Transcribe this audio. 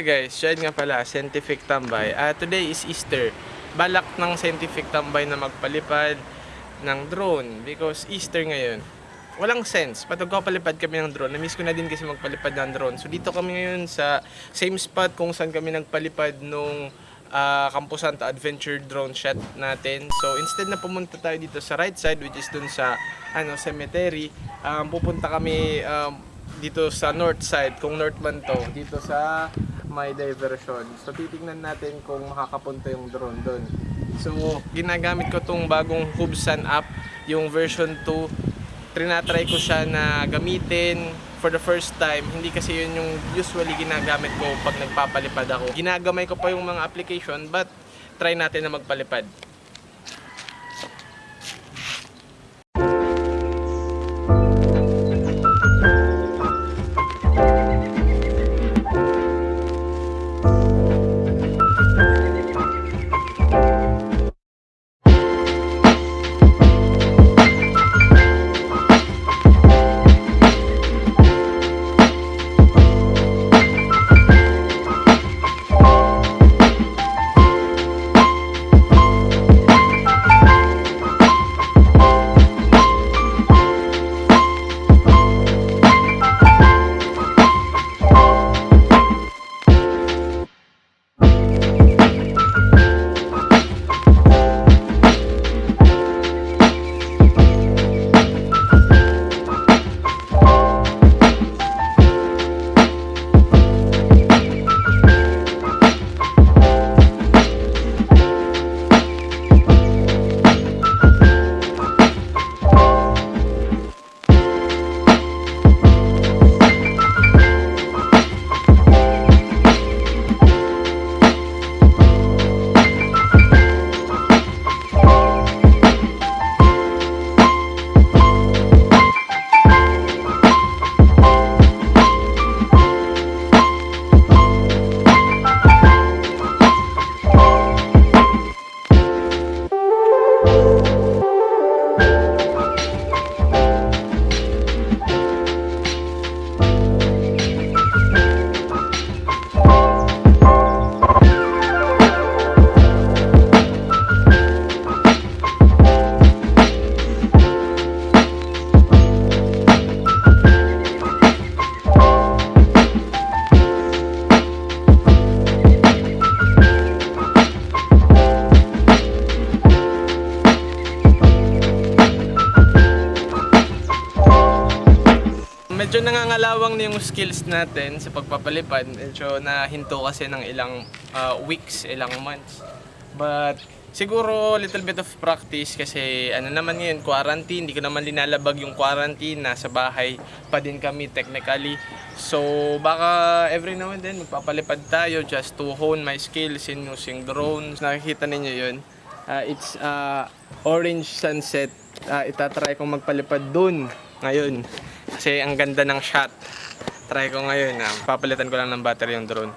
Hi guys, Shad nga pala, Scientific Tambay. Today is Easter. Balak ng Scientific Tambay na magpalipad ng drone because Easter ngayon. Walang sense. Patagpapalipad kami ng drone. Na-miss ko na din kasi magpalipad ng drone. So dito kami ngayon sa same spot kung saan kami nagpalipad nung Kampusan to adventure drone shot natin. So instead na pumunta tayo dito sa right side, which is dun sa cemetery, pupunta kami dito sa north side, kung north man to, dito sa may diversion. So titingnan natin kung makakapunta yung drone doon. So ginagamit ko tong bagong Hubsan app, yung version 2. Trinatry ko siya na gamitin for the first time. Hindi kasi yun yung usually ginagamit ko pag nagpapalipad ako. Ginagamay ko pa yung mga application, but try natin na magpalipad. Medyo nangangalawang na yung skills natin sa pagpapalipad. Medyo nahinto kasi ng ilang weeks, ilang months. But siguro little bit of practice kasi ano naman ngayon, quarantine. Hindi ko naman linalabag yung quarantine. Nasa bahay pa din kami technically. So baka every now and then magpapalipad tayo just to hone my skills in using drones. Nakikita ninyo yun. It's orange sunset. Itatry kong magpalipad dun ngayon. Kasi ang ganda ng shot. Try ko ngayon. Papalitan ko lang ng battery yung drone.